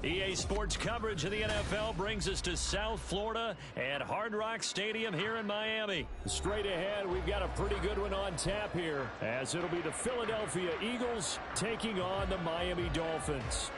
EA Sports coverage of the NFL brings us to South Florida at Hard Rock Stadium here in Miami. Straight ahead, we've got a pretty good one on tap here, as it'll be the Philadelphia Eagles taking on the Miami Dolphins.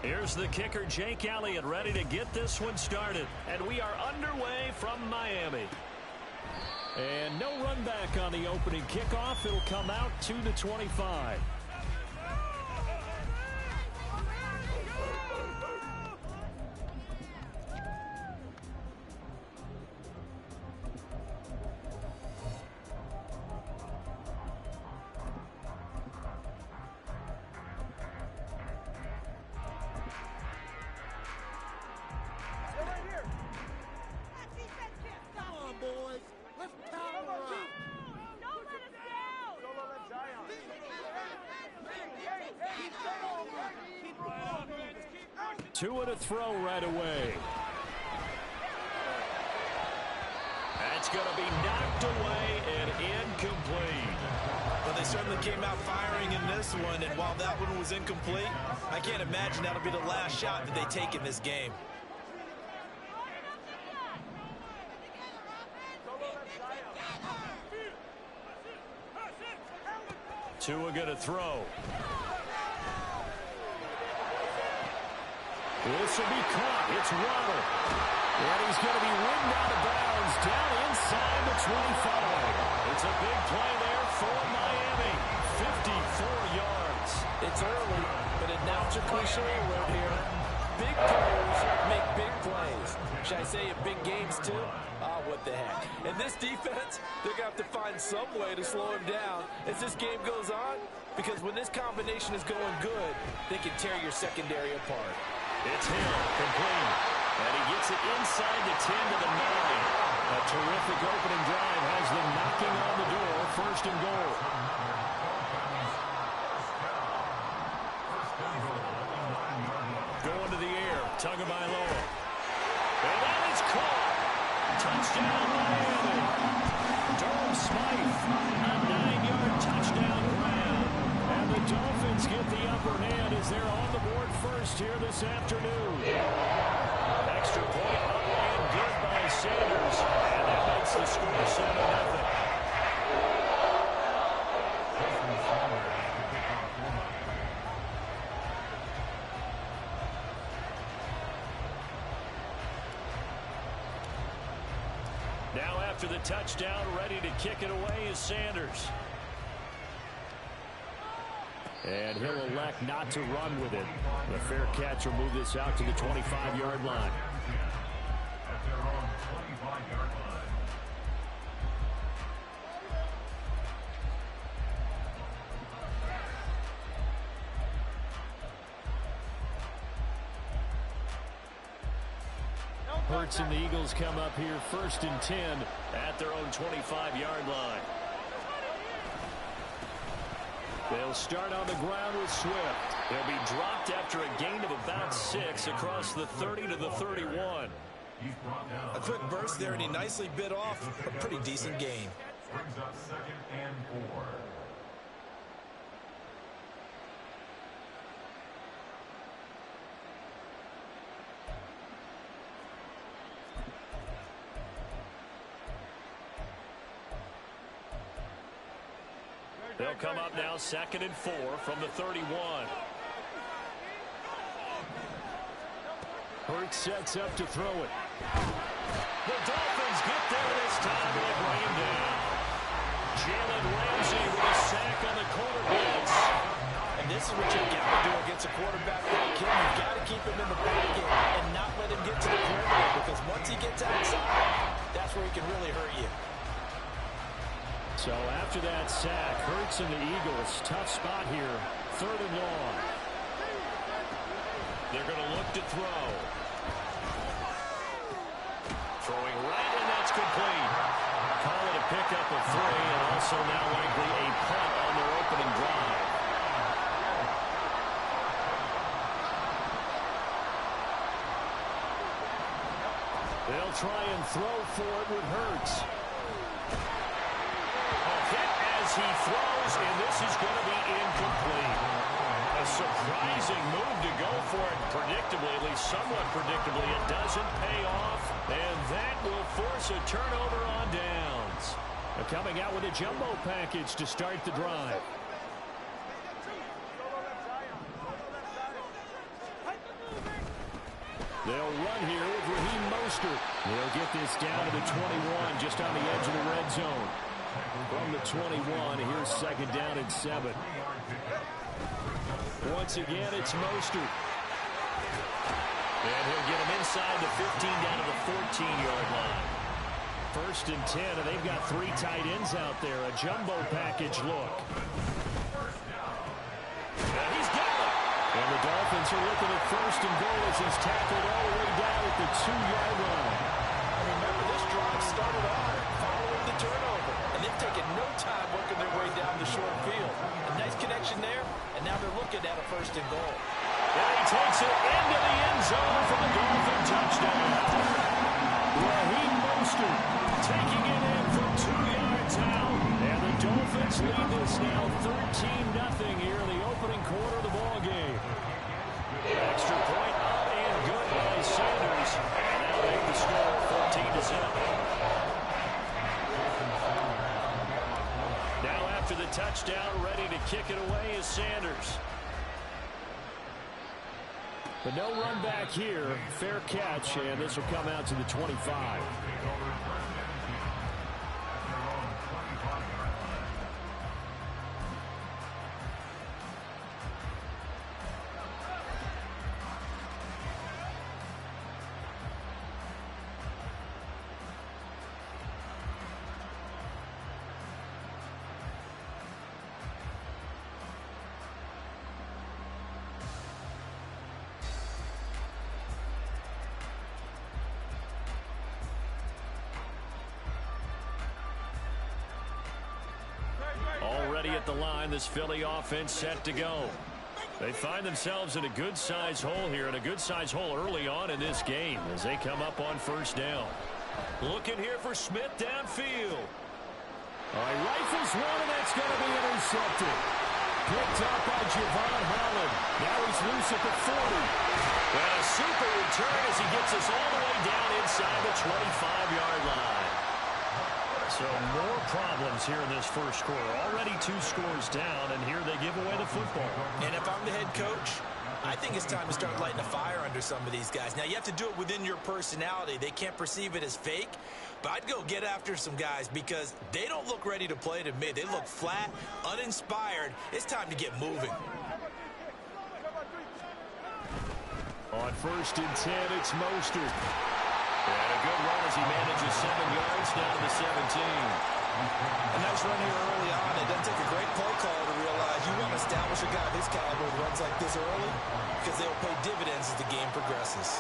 Here's the kicker, Jake Elliott, ready to get this one started. And we are underway from Miami. And no run back on the opening kickoff. It'll come out to the 25. Two and a throw right away. That's going to be knocked away and incomplete. Well, they certainly came out firing in this one, and while that one was incomplete, I can't imagine that'll be the last shot that they take in this game. Tua going to throw. This will be caught. It's Waddle. And he's going to be ridden out of bounds down inside the 25. It's a big play there for Miami. 54 yards. It's early, but now it's a cliche word here. Big players make big plays. Should I say in big games too? What the heck. And this defense, they're going to have to find some way to slow him down as this game goes on, because when this combination is going good, they can tear your secondary apart. It's Hill, complete. And he gets it inside the 10 to the 9. A terrific opening drive has them knocking on the door. First and goal. Going to the air. Tagovailoa. And that is caught. Touchdown, Miami. Durham Smythe. A 9-yard touchdown grab. And the Dolphins get the upper hand as they're on the board first here this afternoon. Extra point up and good by Sanders. And that makes the score 7-0. Now after the touchdown, ready to kick it away is Sanders. And he'll elect not to run with it. The fair catch will move this out to the 25-yard line. Hurts and the Eagles come up here first and 10 at their own 25-yard line. They'll start on the ground with Swift. They'll be dropped after a gain of about 6 across the 30 to the 31. A quick burst there, and he nicely bit off a pretty decent gain. Brings up 2nd and 4. They'll come up now 2nd and 4 from the 31. Hurts sets up to throw it. The Dolphins get there this time and they bring him down. Jalen Ramsey with a sack on the quarterbacks. And this is what you've got to do against a quarterback like him. You've got to keep him in the pocket and not let him get to the perimeter, because once he gets outside, that's where he can really hurt you. So after that sack, Hurts and the Eagles, tough spot here, 3rd and long. They're going to look to throw. Throwing right, and that's complete. Call it a pickup of 3, and also now likely a punt on their opening opening drive. They'll try and throw for it with Hurts. A hit as he throws, and this is going to be incomplete. A surprising move to go for it. Predictably, at least somewhat predictably, it doesn't pay off, and that will force a turnover on downs. They're coming out with a jumbo package to start the drive. They'll run here with Raheem Mostert. They'll get this down to the 21, just on the edge of the red zone. From the 21, here's second down and 7. Once again, it's Mostert. And he'll get him inside the 15 down to the 14-yard line. First and 10, and they've got 3 tight ends out there. A jumbo package look. And he's got it. And the Dolphins are looking at first and goal as he's tackled all the way down at the 2-yard line. And remember, this drive started on following the turnover. And they've taken no time working their way down the short field. A nice connection there, and now they're looking at a first and goal. And he takes it into the end zone for the Dolphin touchdown. Raheem Mostert taking it in from 2 yards out. And the Dolphins lead this now 13-0 here in the opening quarter of the ball game. Extra point up and good by Sanders. And they'll make the score 14-7. Now after the touchdown, ready to kick it away is Sanders. But no run back here. Fair catch, and this will come out to the 25. Already at the line, this Philly offense set to go. They find themselves in a good-sized hole here, and a good-sized hole early on in this game as they come up on first down. Looking here for Smith downfield. All right, rifles one, and that's going to be intercepted. Picked up by Javon Holland. Now he's loose at the 40. And a super return as he gets us all the way down inside the 25-yard line. So more problems here in this first quarter. Already 2 scores down, and here they give away the football. And if I'm the head coach, I think it's time to start lighting a fire under some of these guys. Now, you have to do it within your personality. They can't perceive it as fake, but I'd go get after some guys because they don't look ready to play to me. They look flat, uninspired. It's time to get moving. On first and 10, it's Mostert. And a good run as he manages 7 yards down to the 17. A nice run here early on. It doesn't take a great play call to realize you want to establish a guy of his caliber who runs like this early because they'll pay dividends as the game progresses.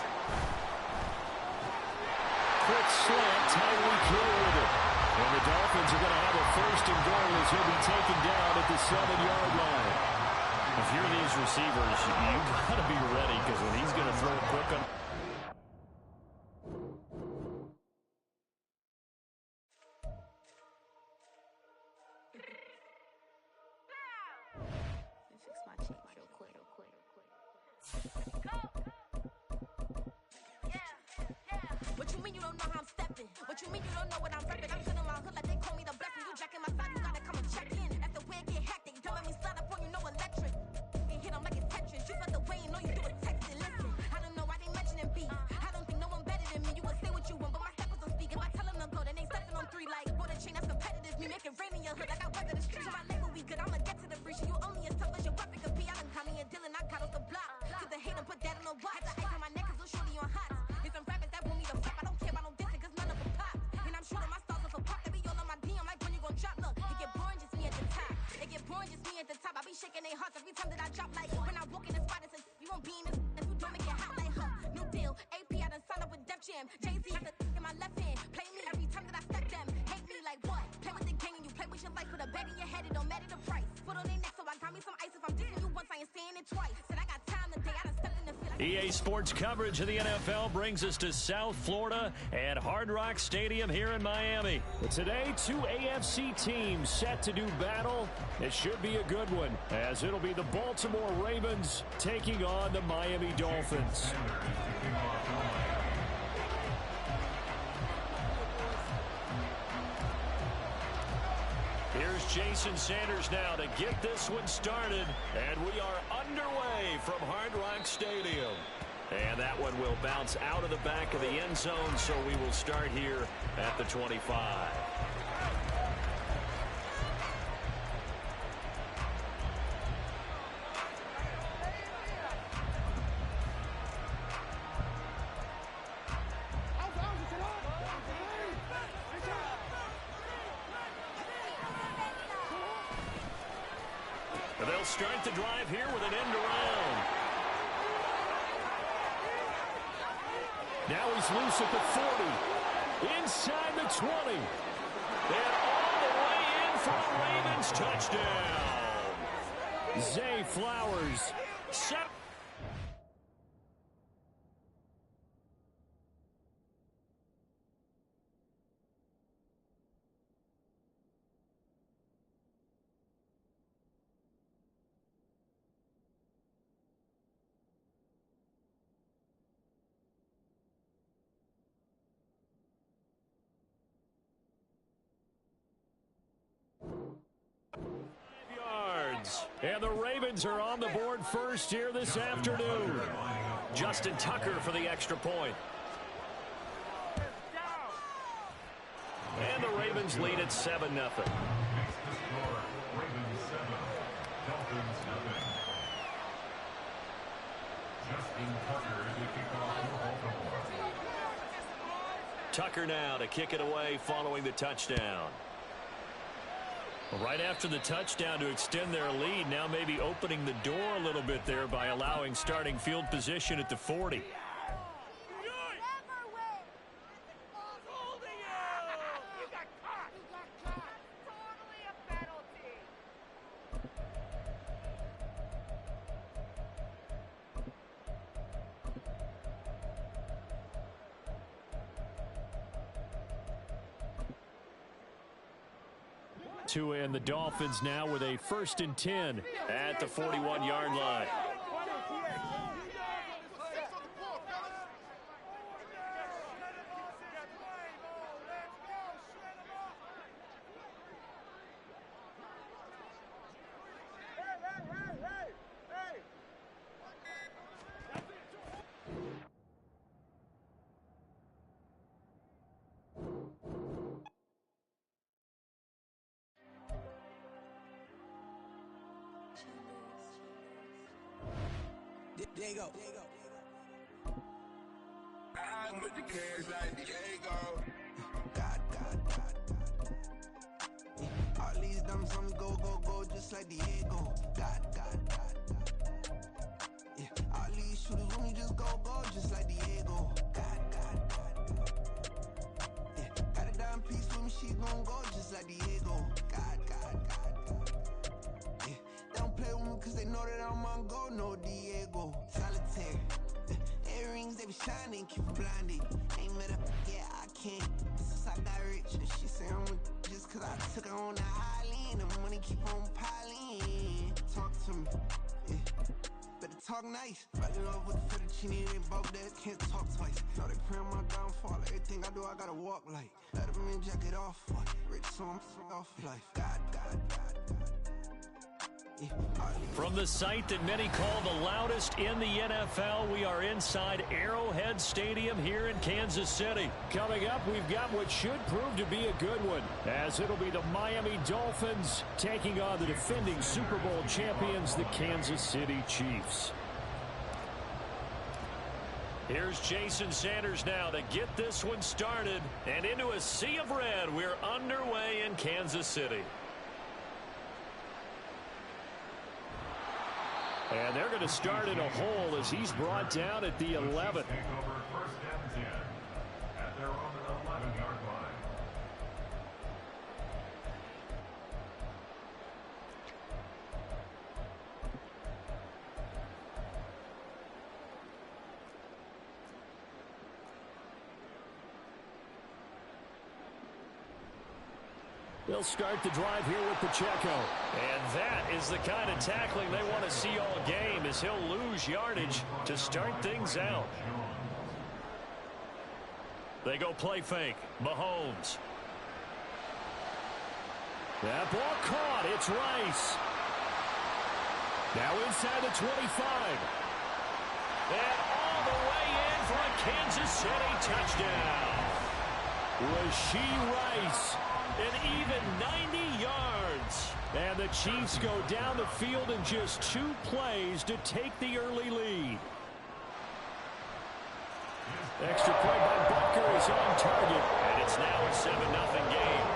Quick slant, Tyreek Hill with it. And the Dolphins are going to have a first and goal as he'll be taken down at the 7-yard line. If you're these receivers, you've got to be ready because when he's going to throw it quick on... What you mean you don't know how I'm stepping? What you mean you don't know what I'm repping? I'm good in my hood like they call me the blessing. You jacking my side, you gotta come and check in. After the way it get hectic, don't let me slide up on you, no electric. You hit them like it's Tetris. You felt the way, you know you do it texting. Listen, I don't know why they mentioning beef. I don't think no one better than me. You would say what you want, but my head was on speak. If I tell them to go, then they stepping on 3 like border chain. That's competitive. Me making rain in your hood like I weather the streets. My label we good. I'ma get to the breach. You only as tough as your weapon could be. I done Tommy and Dylan. I got off the block. Cause the hate and put that on the watch. Had the ice on my neck cause little shorty on hot. Here's some rappers that want me to flop. I don't care about no dissing cause none of them pop. And I'm shooting my stars off a pop. They be all on my DM like when you gon' drop. Look, it get boring just me at the EA Sports coverage of the NFL brings us to South Florida at Hard Rock Stadium here in Miami. Today, two AFC teams set to do battle. It should be a good one, as it'll be the Baltimore Ravens taking on the Miami Dolphins. Here's Jason Sanders now to get this one started, and we are underway from Hard Rock Stadium. And that one will bounce out of the back of the end zone, so we will start here at the 25. They'll start the drive here with an end around. Now he's loose at the 40. Inside the 20. And all the way in for a Ravens touchdown. Zay Flowers. And the Ravens are on the board first here this afternoon. Justin Tucker for the extra point. And the Ravens lead at 7-0. Tucker now to kick it away following the touchdown. Right after the touchdown to extend their lead, now maybe opening the door a little bit there by allowing starting field position at the 40. And the Dolphins now with a 1st and 10 at the 41-yard line. Diego. I'm with the cash like Diego. God. All these dumb songs go, just like Diego. God. Yeah, all these shooters when we just go, just like Diego. God. Yeah, got a dime piece with me, she gon' go just like Diego. God. Yeah, they don't play with me cause they know that I'm on go, no Diego. Solitaire. Earrings, they be shining, keep blinded. Ain't met up, yeah, I can't. Since I got rich, and she say I'm just cause I took her on the island. The money keep on piling. Talk to me, yeah. Better talk nice. Right in love with the fettuccine, they both dead, can't talk twice. Know they pray on my downfall, everything I do, I gotta walk like. Let them in, jacket off, rich, so I'm off life. God. From the site that many call the loudest in the NFL, we are inside Arrowhead Stadium here in Kansas City. Coming up, we've got what should prove to be a good one, as it'll be the Miami Dolphins taking on the defending Super Bowl champions, the Kansas City Chiefs. Here's Jason Sanders now to get this one started. And into a sea of red, we're underway in Kansas City. And they're going to start in a hole as he's brought down at the 11th. They'll start the drive here with Pacheco. And that is the kind of tackling they want to see all game, as he'll lose yardage to start things out. They go play fake. Mahomes. That ball caught. It's Rice. Now inside the 25. And all the way in for a Kansas City touchdown. Rashee Rice. An even 90 yards. And the Chiefs go down the field in just 2 plays to take the early lead. Extra point by Butker is on target. And it's now a 7-0 game.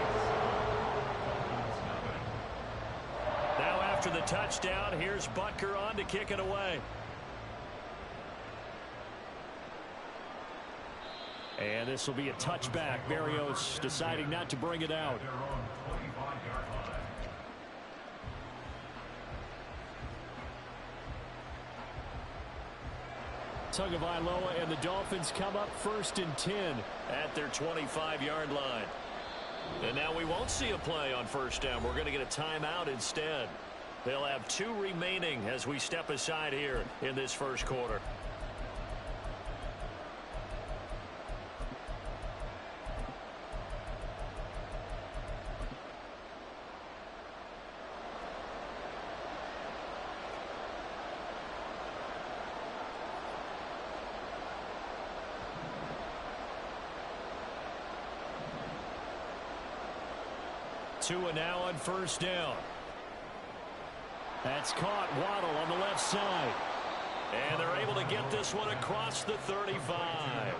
Now after the touchdown, here's Butker on to kick it away. And this will be a touchback. Berrios deciding not to bring it out. Tagovailoa and the Dolphins come up 1st and 10 at their 25-yard line. And now we won't see a play on 1st down. We're going to get a timeout instead. They'll have 2 remaining as we step aside here in this first quarter. Tua now on 1st down. That's caught. Waddle on the left side. And they're able to get this one across the 35.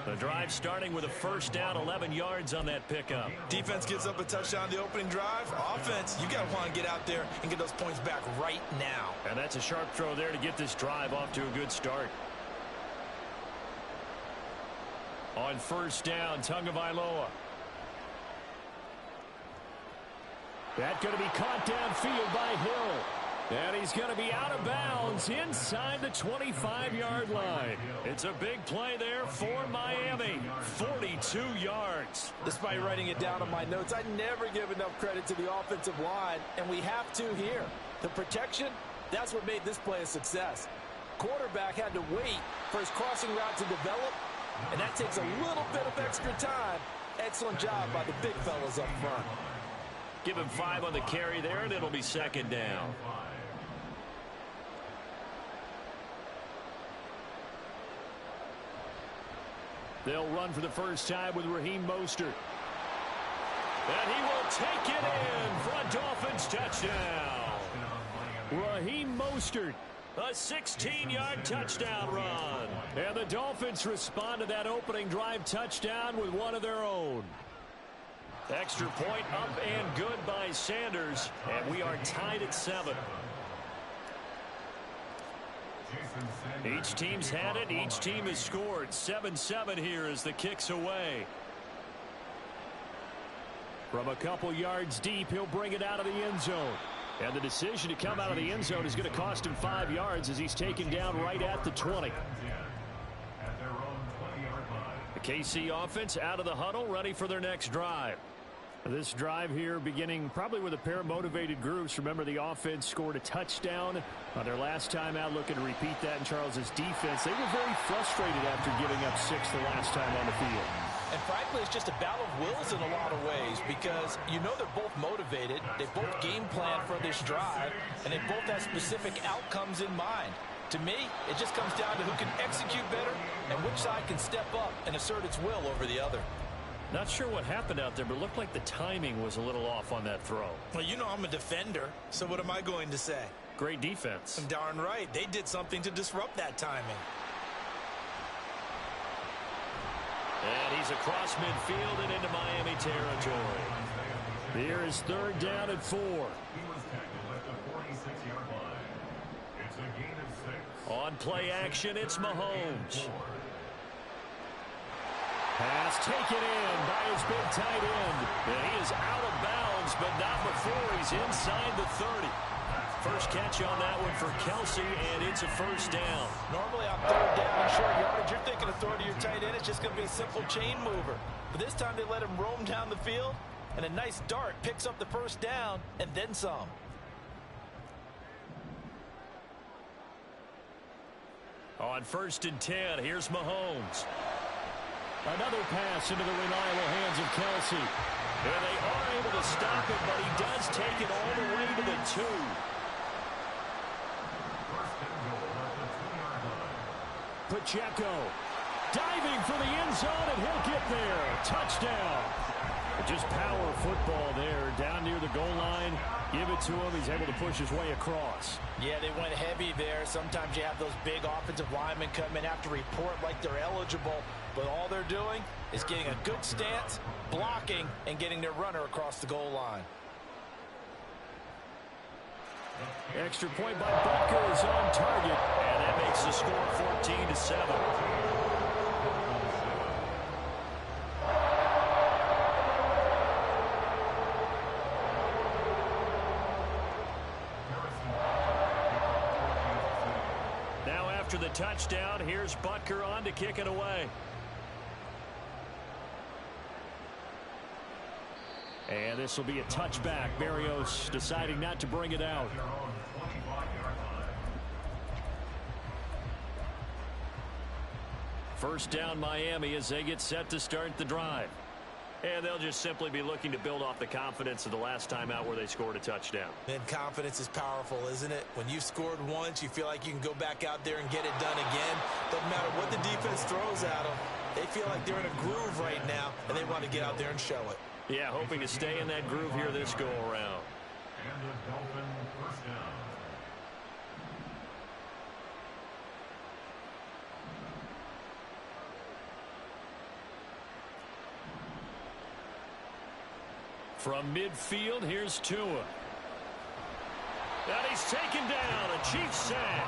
The drive starting with a 1st down, 11 yards on that pickup. Defense gives up a touchdown the opening drive. Offense, you got to want to get out there and get those points back right now. And that's a sharp throw there to get this drive off to a good start. On 1st down, Tagovailoa. That's going to be caught downfield by Hill. And he's going to be out of bounds inside the 25-yard line. It's a big play there for Miami. 42 yards. Despite writing it down on my notes, I never give enough credit to the offensive line, and we have to here. The protection, that's what made this play a success. Quarterback had to wait for his crossing route to develop, and that takes a little bit of extra time. Excellent job by the big fellas up front. Give him 5 on the carry there, and it'll be 2nd down. They'll run for the first time with Raheem Mostert. And he will take it in for a Dolphins touchdown. Raheem Mostert. A 16-yard touchdown run. And the Dolphins respond to that opening drive touchdown with one of their own. Extra point up and good by Sanders. And we are tied at 7. Each team's had it. Each team has scored. 7-7 here as the kick's away. From a couple yards deep, he'll bring it out of the end zone. And the decision to come out of the end zone is going to cost him 5 yards as he's taken down right at the 20. The KC offense out of the huddle, ready for their next drive. This drive here beginning probably with a pair of motivated groups. Remember, the offense scored a touchdown on their last time out, looking to repeat that in Charles's defense. They were very frustrated after giving up 6 the last time on the field. And frankly, it's just a battle of wills in a lot of ways because you know they're both motivated. They both game plan for this drive, and they both have specific outcomes in mind. To me, it just comes down to who can execute better and which side can step up and assert its will over the other. Not sure what happened out there, but it looked like the timing was a little off on that throw. Well, you know I'm a defender, so what am I going to say? Great defense. I'm darn right. They did something to disrupt that timing. And he's across midfield and into Miami territory. Here is 3rd down and 4. On play action, it's Mahomes. Pass taken in by his big tight end. And he is out of bounds, but not before he's inside the 30. First catch on that one for Kelsey, and it's a 1st down. Normally on 3rd down and short yardage, you're thinking of throwing to your tight end. It's just going to be a simple chain mover. But this time they let him roam down the field. And a nice dart picks up the first down and then some. On 1st and 10, here's Mahomes. Another pass into the reliable hands of Kelsey. And they are able to stop it, but he does take it all the way to the 2. Pacheco diving for the end zone, and he'll get there. Touchdown. Just power football there, down near the goal line. Give it to him. He's able to push his way across. Yeah, they went heavy there. Sometimes you have those big offensive linemen come in, have to report like they're eligible, but all they're doing is getting a good stance, blocking, and getting their runner across the goal line. Extra point by Butker is on target, and that makes the score 14-7. Now after the touchdown, here's Butker on to kick it away. And this will be a touchback. Berrios deciding not to bring it out. First down Miami as they get set to start the drive. And they'll just simply be looking to build off the confidence of the last time out where they scored a touchdown. And confidence is powerful, isn't it? When you've scored once, you feel like you can go back out there and get it done again. Doesn't matter what the defense throws at them. They feel like they're in a groove right now, and they want to get out there and show it. Yeah, hoping to stay in that groove here this go-around. And the Dolphin first down. From midfield, here's Tua. And he's taken down, a Chiefs sack.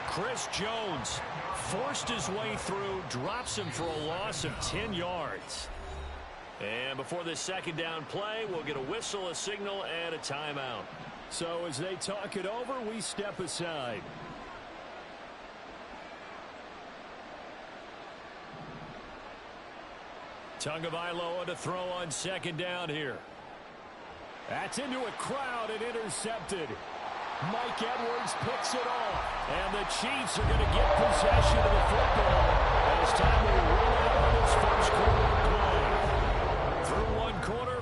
Chris Jones forced his way through, drops him for a loss of 10 yards. And before this second down play, we'll get a whistle, a signal, and a timeout. So as they talk it over, we step aside. Tagovailoa to throw on second down here. That's into a crowd and intercepted. Mike Edwards picks it off. And the Chiefs are going to get possession of the football. And it's time to run out on this first quarter play. Through one quarter,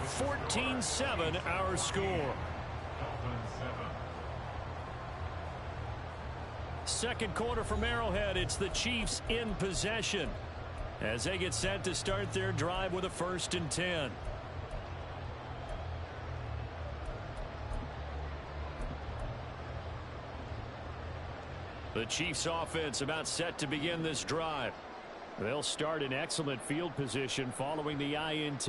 14-7 our score. Second quarter from Arrowhead, it's the Chiefs in possession as they get set to start their drive with a 1st and 10. The Chiefs offense about set to begin this drive. They'll start in excellent field position following the INT.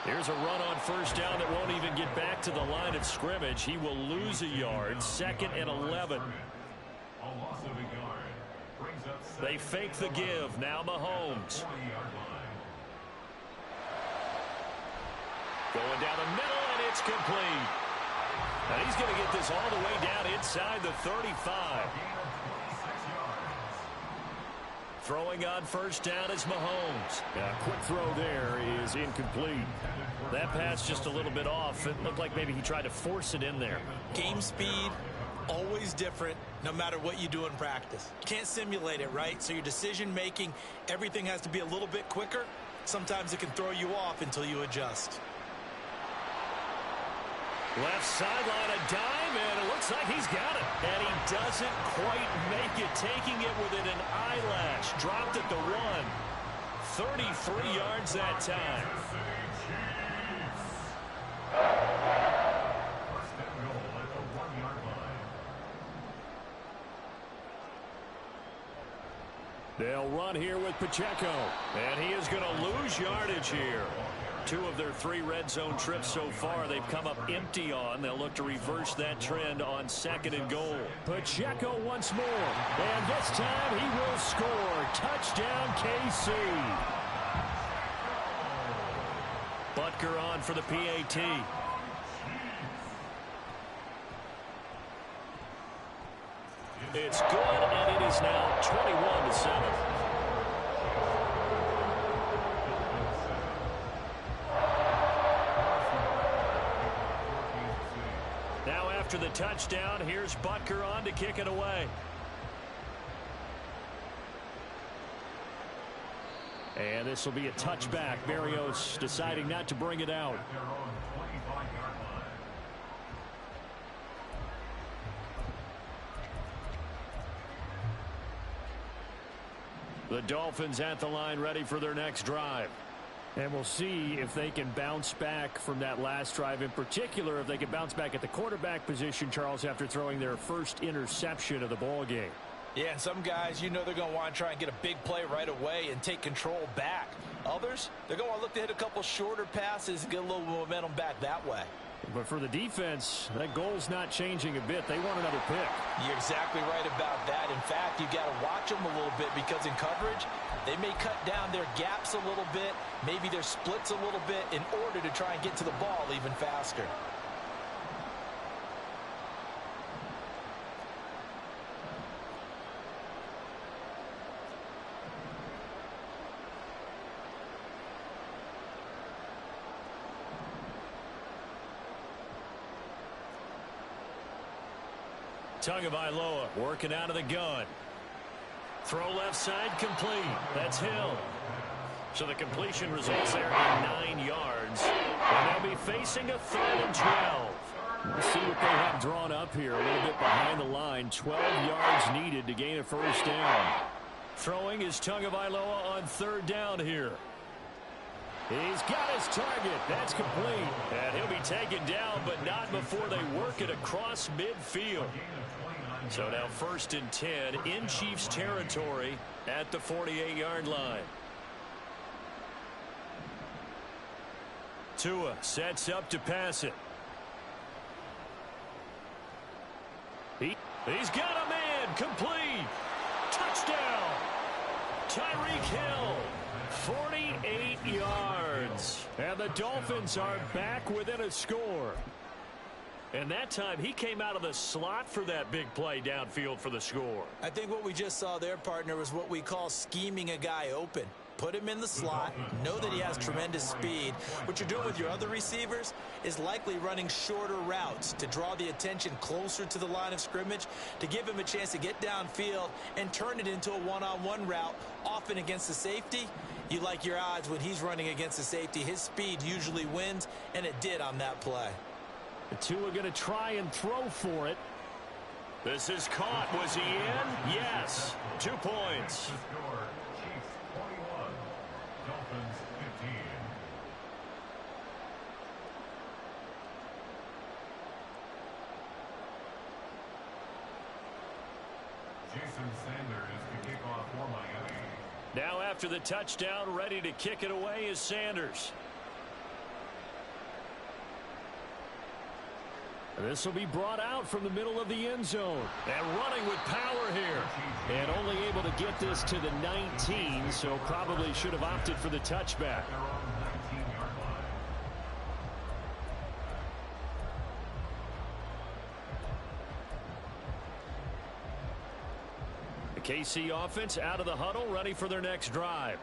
Here's a run on first down that won't even get back to the line of scrimmage. He will lose a yard. 2nd and 11. They fake the give. Now Mahomes. Going down the middle, and it's complete. And he's going to get this all the way down inside the 35. Throwing on first down is Mahomes. Quick throw there is incomplete. That pass just a little bit off. It looked like maybe he tried to force it in there. Game speed, always different, no matter what you do in practice. You can't simulate it, right? So your decision-making, everything has to be a little bit quicker. Sometimes it can throw you off until you adjust. Left sideline, a dime, and it looks like he's got it. And he doesn't quite make it, taking it within an eyelash. Dropped at the 1. 33 yards that time. They'll run here with Pacheco. And he is going to lose yardage here. 2 of their 3 red zone trips so far they've come up empty on. They'll look to reverse that trend on 2nd and goal. Pacheco once more. And this time he will score. Touchdown KC. Butker on for the PAT. It's good, and it is now 21-7. after the touchdown, here's Butker on to kick it away. And this will be a touchback. Berrios deciding not to bring it out. The Dolphins at the line ready for their next drive. And we'll see if they can bounce back from that last drive. In particular, if they can bounce back at the quarterback position, Charles, after throwing their first interception of the ball game. Yeah, and some guys, you know they're going to want to try and get a big play right away and take control back. Others, they're going to want to look to hit a couple shorter passes and get a little momentum back that way. But for the defense, that goal's not changing a bit. They want another pick. You're exactly right about that. In fact, you got to watch them a little bit because in coverage, they may cut down their gaps a little bit, maybe their splits a little bit in order to try and get to the ball even faster. Tagovailoa working out of the gun. Throw left side complete. That's Hill. So the completion results there at 9 yards. And they'll be facing a 3rd and 12. Let's see what they have drawn up here. A little bit behind the line. 12 yards needed to gain a first down. Throwing is Tagovailoa on 3rd down here. He's got his target. That's complete. And he'll be taken down, but not before they work it across midfield. So now 1st and 10 in Chiefs territory at the 48-yard line. Tua sets up to pass it. He's got a man. Complete. Touchdown. Tyreek Hill. 48 yards. And the Dolphins are back within a score. And that time he came out of the slot for that big play downfield for the score. I think what we just saw there, partner, was what we call scheming a guy open. Put him in the slot, know that he has tremendous speed. What you're doing with your other receivers is likely running shorter routes to draw the attention closer to the line of scrimmage, to give him a chance to get downfield and turn it into a one-on-one route, often against the safety. You like your odds when he's running against the safety. His speed usually wins, and it did on that play. The two are going to try and throw for it. This is caught. Was he in? Yes. 2 points. Chiefs 21, Dolphins 15. Jason Sanders to kick off for Miami. Now after the touchdown, ready to kick it away is Sanders. This will be brought out from the middle of the end zone. And running with power here. And only able to get this to the 19, so probably should have opted for the touchback. The KC offense out of the huddle, ready for their next drive.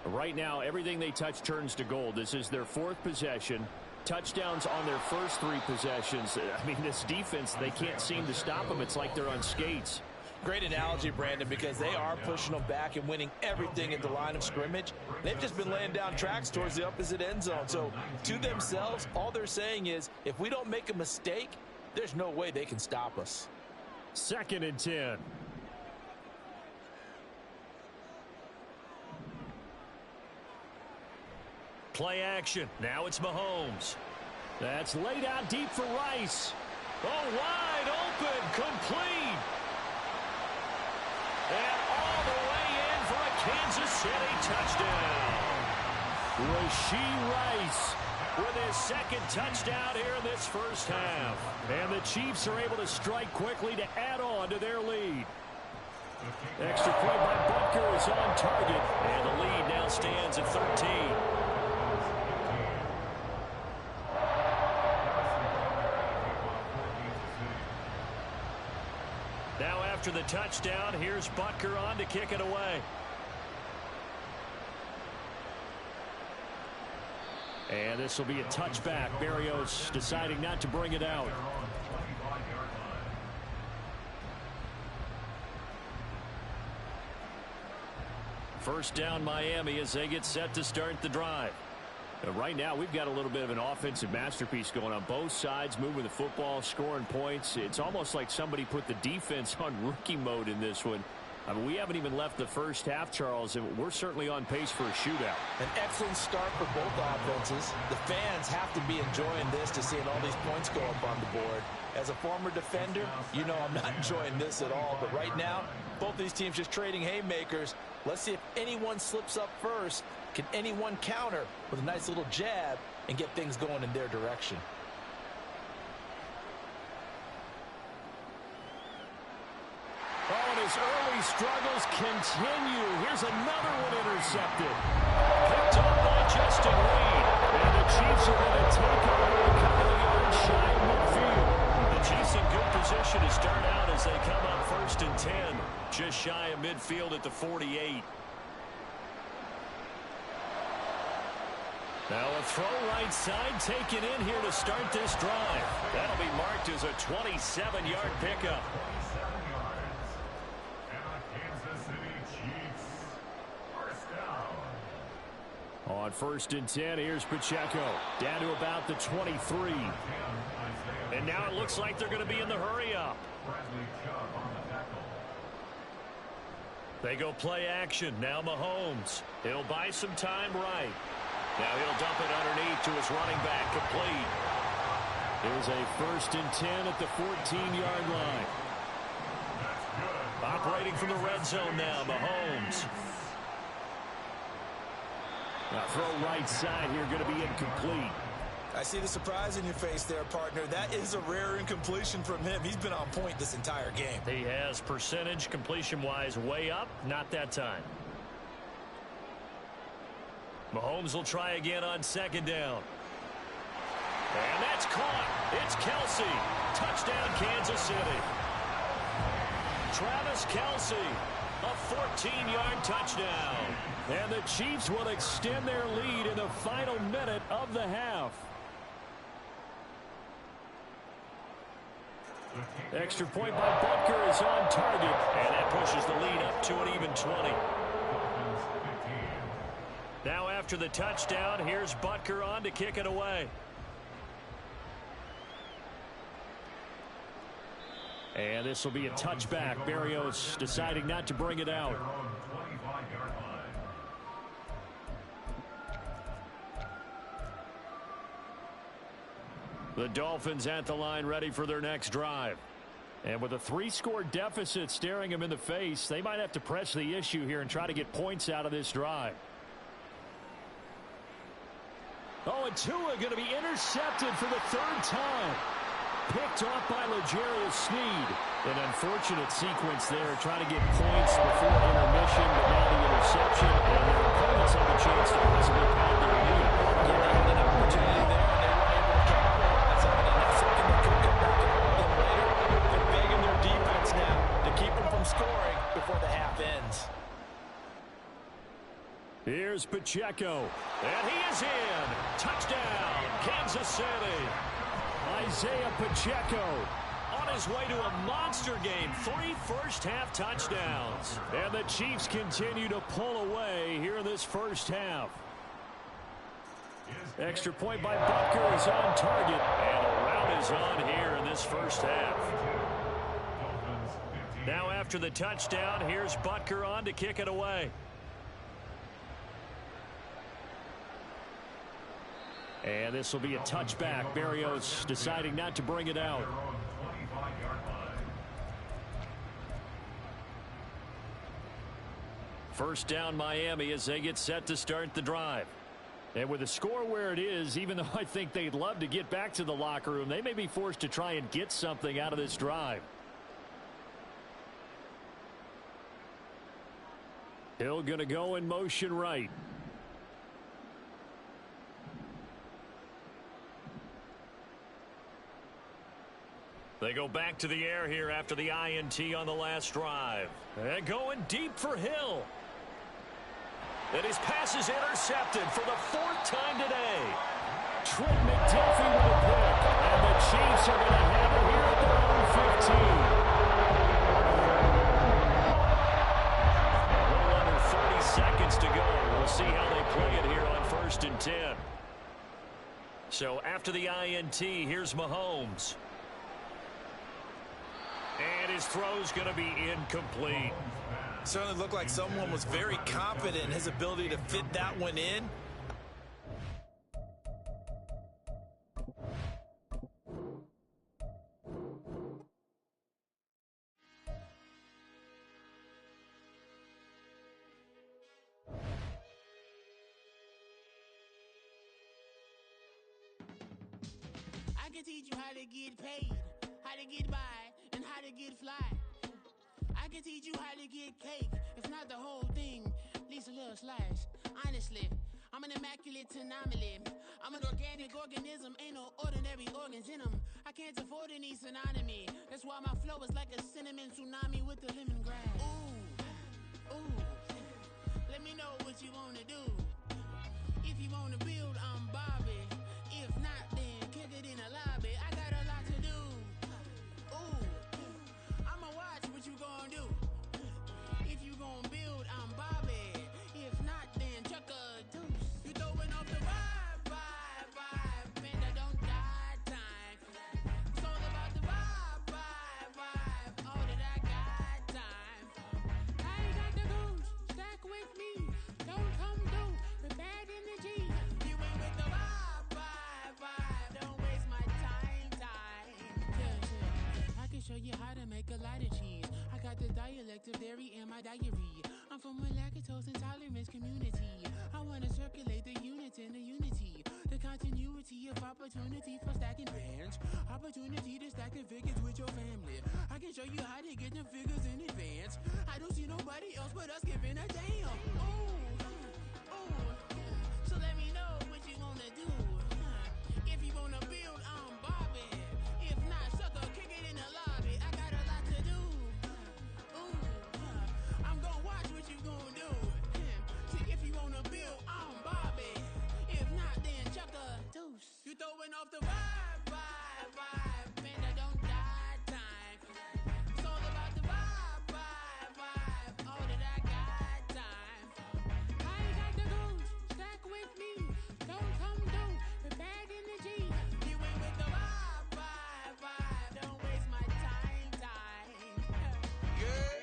Right now, everything they touch turns to gold. This is their 4th possession. Touchdowns on their first 3 possessions. I mean, this defense, they can't seem to stop them. It's like they're on skates. Great analogy, Brandon, because they are pushing them back and winning everything at the line of scrimmage. They've just been laying down tracks towards the opposite end zone. So to themselves, all they're saying is, if we don't make a mistake, there's no way they can stop us. 2nd and 10. Play action. Now it's Mahomes. That's laid out deep for Rice. Oh, wide open. Complete. And all the way in for a Kansas City touchdown. Rashee Rice with his 2nd touchdown here in this first half. And the Chiefs are able to strike quickly to add on to their lead. Extra point by Butker is on target. And the lead now stands at 13. Now after the touchdown, here's Butker on to kick it away. And this will be a touchback. Berrios deciding not to bring it out. First down Miami as they get set to start the drive. Right now, we've got a little bit of an offensive masterpiece going on both sides, moving the football, scoring points. It's almost like somebody put the defense on rookie mode in this one. I mean, we haven't even left the first half, Charles, and we're certainly on pace for a shootout. An excellent start for both offenses. The fans have to be enjoying this to seeing all these points go up on the board. As a former defender, you know I'm not enjoying this at all. But right now, both these teams just trading haymakers. Let's see if anyone slips up first. Can anyone counter with a nice little jab and get things going in their direction? Oh, and his early struggles continue. Here's another one intercepted. Picked up by Justin Reed. And the Chiefs are going to take over a couple of yards shy of midfield. The Chiefs in good position to start out as they come up 1st and 10. Just shy of midfield at the 48. Now a throw right side taken in here to start this drive. That'll be marked as a 27-yard pickup. On 1st and 10, here's Pacheco. Down to about the 23. And now it looks like they're going to be in the hurry-up. They go play action. Now Mahomes. He'll buy some time right. Now he'll dump it underneath to his running back, complete. Here's a 1st and 10 at the 14-yard line. Operating from the red zone now, Mahomes. Now throw right side here, going to be incomplete. I see the surprise in your face there, partner. That is a rare incompletion from him. He's been on point this entire game. He has percentage completion-wise way up, not that time. Mahomes will try again on 2nd down. And that's caught. It's Kelsey. Touchdown, Kansas City. Travis Kelsey, a 14-yard touchdown. And the Chiefs will extend their lead in the final minute of the half. Extra point by Butker is on target. And that pushes the lead up to an even 20. Now after the touchdown, here's Butker on to kick it away. And this will be a touchback. Berrios deciding not to bring it out. The Dolphins at the line ready for their next drive. And with a 3-score deficit staring them in the face, they might have to press the issue here and try to get points out of this drive. Oh, and Tua going to be intercepted for the 3rd time. Picked off by L'Jarius Sneed. An unfortunate sequence there, trying to get points before intermission, but now the interception, and their opponents have a chance to possibly pad their lead. Yeah, they had an opportunity there, and they weren't able to capitalize on it. And that's something they could come back and help them later. They're begging their defense now to keep them from scoring before the half ends. Here's Pacheco, and he is in. Touchdown, Kansas City. Isaiah Pacheco on his way to a monster game. 3 first-half touchdowns. And the Chiefs continue to pull away here in this first half. Extra point by Butker is on target. And a rout is on here in this first half. Now after the touchdown, here's Butker on to kick it away. And this will be a touchback. Berrios deciding not to bring it out. First down Miami as they get set to start the drive. And with the score where it is, even though I think they'd love to get back to the locker room, they may be forced to try and get something out of this drive. Hill going to go in motion right. They go back to the air here after the INT on the last drive. And going deep for Hill. And his pass is intercepted for the 4th time today. Trent McDuffie with a pick. And the Chiefs are going to have it here at their own 15. A little under 30 seconds 10. So after the INT, here's Mahomes. And his throw's going to be incomplete. Certainly looked like someone was very confident in his ability to fit that one in. I can teach you how to get paid, how to get by, and how to get fly. I can teach you how to get cake, if not the whole thing, at least a little slice. Honestly, I'm an immaculate anomaly. I'm an organic organism, ain't no ordinary organs in them. I can't afford any synonymy. That's why my flow is like a cinnamon tsunami with the lemongrass. Ooh, ooh, let me know what you wanna do. If you wanna build, I'm Bobby. If not, then kick it in the lobby. I got a lot to do. Ooh, I'ma watch what you gon' do. If you gon' build, I'm Bobby. If not, then chuck a deuce. You throwing off the vibe, and I don't got time. It's all about the vibe, all that I got time. I ain't got the goose, stack with me. Don't come through with bad energy. You ain't with the vibe, don't waste my time. Yeah. I can show you how to make a lot of cheese. I got the dialect of dairy in my diary. I'm from a lactose intolerance community. I wanna circulate the units in the unity. The continuity of opportunity for stacking bands. Opportunity to stack the figures with your family. I can show you how to get the figures in advance. I don't see nobody else but us giving a damn. Ooh, so let me know what you wanna do. If you wanna build, I'm Bobby. If not, sucker, kick it in the lobby. I got a lot to do. Ooh, I'm gonna watch what you gonna do. See, if you wanna build, I'm Bobby. If not, then chuck a deuce. You throwing off the vibe, and I don't got time. It's all about the vibe, all that I got time. I ain't got the goose, stack with me. Don't come through with bad energy. You ain't with the vibe, don't waste my time. Yeah,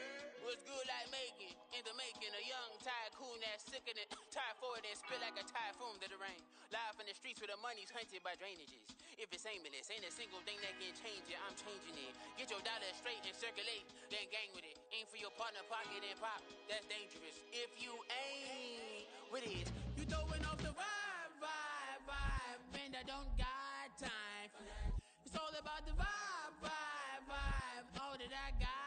what's good like making? In the making, a young tycoon that's sickening. Tie forward and spit like a typhoon to the rain. Live in the streets where the money's hunted by drainages. If it's aimless, ain't a single thing that can change it. I'm changing it. Get your dollar straight and circulate, then gang with it. Aim for your partner, pocket and pop. That's dangerous. If you ain't with it, you throwing off the vibe, and I don't got time. It's all about the vibe, all that I got.